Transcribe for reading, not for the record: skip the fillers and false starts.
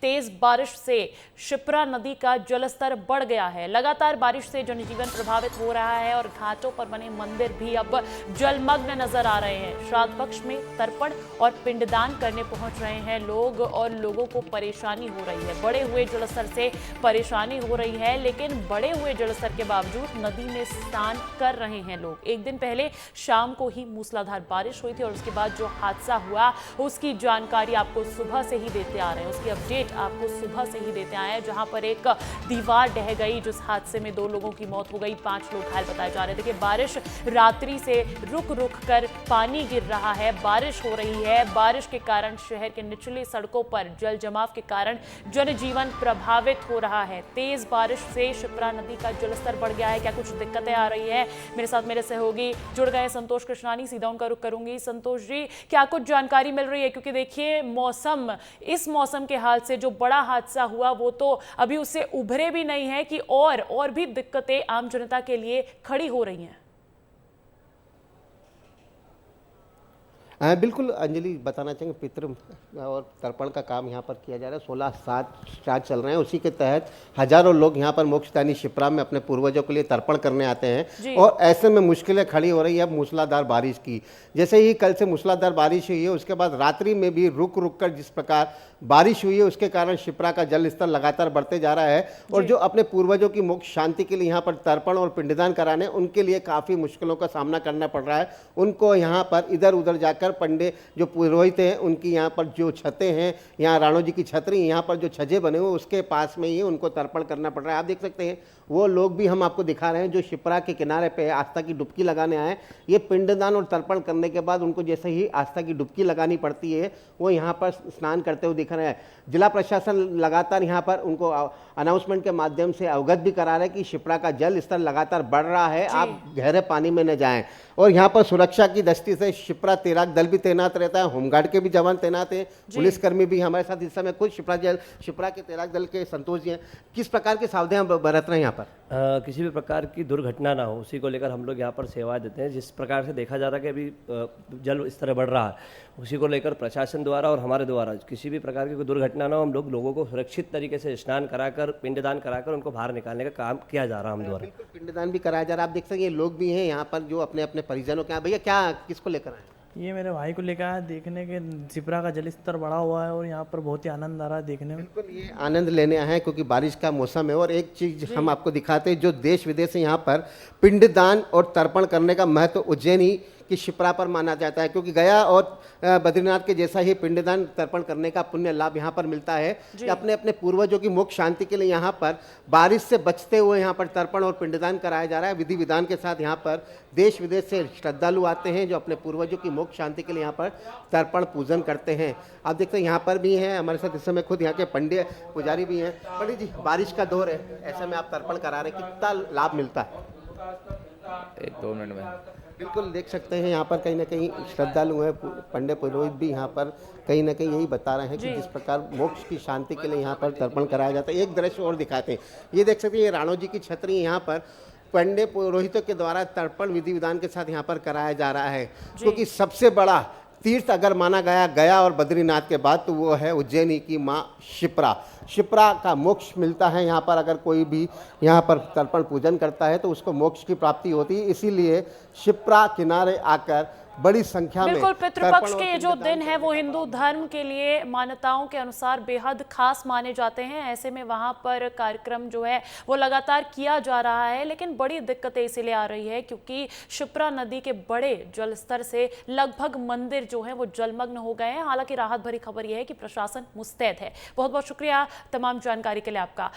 तेज बारिश से शिप्रा नदी का जलस्तर बढ़ गया है। लगातार बारिश से जनजीवन प्रभावित हो रहा है और घाटों पर बने मंदिर भी अब जलमग्न नजर आ रहे हैं। श्राद्ध पक्ष में तर्पण और पिंडदान करने पहुंच रहे हैं लोग और लोगों को परेशानी हो रही है। बढ़े हुए जलस्तर से परेशानी हो रही है, लेकिन बढ़े हुए जलस्तर के बावजूद नदी में स्नान कर रहे हैं लोग। एक दिन पहले शाम को ही मूसलाधार बारिश हुई थी और उसके बाद जो हादसा हुआ उसकी जानकारी आपको सुबह से ही देते आ रहे हैं, उसकी अपडेट आपको सुबह से ही देते आए हैं, जहां पर एक दीवार ढह गई जिस हादसे में 2 लोगों की मौत हो गई, 5 लोग घायल बताए जा रहे थे। देखिए, बारिश रात्रि से रुक रुक कर पानी गिर रहा है, बारिश हो रही है। बारिश के कारण शहर के निचली सड़कों पर जल जमाव के कारण जनजीवन प्रभावित हो रहा है। तेज बारिश से शिप्रा नदी का जलस्तर बढ़ गया है। क्या कुछ दिक्कतें आ रही है? मेरे साथ मेरे सहयोगी जुड़ गए संतोष कृष्णानी, सीधा उनका रुख करूंगी। संतोष जी, क्या कुछ जानकारी मिल रही है? क्योंकि देखिए, इस मौसम के हाल से जो बड़ा हादसा हुआ वो तो अभी उससे उभरे भी नहीं है कि और भी दिक्कतें आम जनता के लिए खड़ी हो रही हैं। बिल्कुल अंजलि, बताना चाहेंगे पितृ और तर्पण का काम यहाँ पर किया जा रहा है। 16/7 श्राद्ध चल रहे हैं, उसी के तहत हजारों लोग यहाँ पर मोक्षदानी शिप्रा में अपने पूर्वजों के लिए तर्पण करने आते हैं और ऐसे में मुश्किलें खड़ी हो रही है अब मूसलाधार बारिश की। जैसे ही कल से मूसलाधार बारिश हुई है, उसके बाद रात्रि में भी रुक रुक कर जिस प्रकार बारिश हुई है, उसके कारण शिप्रा का जल स्तर लगातार बढ़ते जा रहा है और जो अपने पूर्वजों की मोक्ष शांति के लिए यहाँ पर तर्पण और पिंडदान कराने, उनके लिए काफ़ी मुश्किलों का सामना करना पड़ रहा है। उनको यहाँ पर इधर उधर जाकर पंडित जो पुरोहित हैं, उनकी यहाँ पर जो छतें हैं, यहाँ राणो जी की छतरी, यहाँ पर जो छज्जे बने हुए उसके पास में ही उनको तर्पण करना पड़ रहा है। आप देख सकते हैं वो लोग भी हम आपको दिखा रहे हैं जो शिप्रा के किनारे पे आस्था की डुबकी लगाने आए। ये पिंडदान और तर्पण करने के बाद उनको जैसे ही आस्था की डुबकी लगानी पड़ती है, वो यहाँ पर स्नान करते हुए दिख रहे हैं। जिला प्रशासन लगातार यहाँ पर उनको अनाउंसमेंट के माध्यम से अवगत भी करा रहे हैं कि शिप्रा का जल स्तर लगातार बढ़ रहा है, आप गहरे पानी में न जाएं। और यहाँ पर सुरक्षा की दृष्टि से शिप्रा तैराक दल भी तैनात रहता है, होमगार्ड के भी जवान तैनात हैं, पुलिसकर्मी भी हमारे साथ इस समय खुद शिप्रा के तैराक दल के संतोष जी हैं। किस प्रकार की सावधानियां बरत रहे हैं यहाँ पर? किसी भी प्रकार की दुर्घटना ना हो, उसी को लेकर हम लोग यहाँ पर सेवा देते हैं। जिस प्रकार से देखा जा रहा है कि अभी जल स्तर बढ़ रहा है, उसी को लेकर प्रशासन द्वारा और हमारे द्वारा किसी भी प्रकार की कोई दुर्घटना ना हो, हम लोग लोगों को सुरक्षित तरीके से स्नान कराकर, पिंडदान कराकर उनको बाहर निकालने का काम किया जा रहा है हम द्वारा। बिल्कुल, पिंडदान भी कराया जा रहा है। आप देख सकते हैं लोग भी हैं यहाँ पर जो अपने अपने परिजनों के। भैया, क्या किसको लेकर आए? ये मेरे भाई को लेकर आया, देखने के शिप्रा का जल स्तर बढ़ा हुआ है और यहाँ पर बहुत ही आनंद आ रहा है देखने में। बिल्कुल, ये आनंद लेने आए हैं क्योंकि बारिश का मौसम है। और एक चीज हम आपको दिखाते हैं, जो देश विदेश से यहाँ पर पिंडदान और तर्पण करने का महत्व उज्जैनी की शिप्रा पर माना जाता है, क्योंकि गया और बद्रीनाथ के जैसा ही पिंडदान तर्पण करने का पुण्य लाभ यहाँ पर मिलता है कि अपने अपने पूर्वजों की मोक्ष शांति के लिए यहाँ पर बारिश से बचते हुए यहाँ पर तर्पण और पिंडदान कराया जा रहा है। विधि विधान के साथ यहाँ पर देश विदेश से श्रद्धालु आते हैं जो अपने पूर्वजों की मोक्ष शांति के लिए यहाँ पर तर्पण पूजन करते हैं। आप देखते हैं यहाँ पर भी हैं हमारे साथ इस समय खुद यहाँ के पंडित पुजारी भी हैं। पंडित जी, बारिश का दौर है, ऐसे में आप तर्पण करा रहे हैं, कितना लाभ मिलता है? 1-2 मिनट में। बिल्कुल, देख सकते हैं यहाँ पर कहीं ना कहीं श्रद्धालु हैं, पंडित पुरोहित भी यहाँ पर कहीं ना कहीं यही बता रहे हैं कि जिस प्रकार मोक्ष की शांति के लिए यहाँ पर तर्पण कराया जाता है। एक दृश्य और दिखाते हैं, ये देख सकते हैं, ये राणो जी की छतरी यहाँ पर पंडित पुरोहितों के द्वारा तर्पण विधि विधान के साथ यहाँ पर कराया जा रहा है, क्योंकि सबसे बड़ा तीर्थ अगर माना गया और बद्रीनाथ के बाद, तो वो है उज्जैनी की माँ शिप्रा का मोक्ष मिलता है। यहाँ पर अगर कोई भी यहाँ पर तर्पण पूजन करता है तो उसको मोक्ष की प्राप्ति होती है। इसीलिए शिप्रा किनारे आकर बड़ी संख्या में बिल्कुल, पितृपक्ष के ये जो दिन है वो हिंदू धर्म के लिए मान्यताओं के अनुसार बेहद खास माने जाते हैं। ऐसे में वहां पर कार्यक्रम जो है वो लगातार किया जा रहा है, लेकिन बड़ी दिक्कतें इसीलिए आ रही है क्योंकि शिप्रा नदी के बड़े जलस्तर से लगभग मंदिर जो है वो जलमग्न हो गए हैं। हालांकि राहत भरी खबर यह है कि प्रशासन मुस्तैद है। बहुत बहुत शुक्रिया तमाम जानकारी के लिए आपका।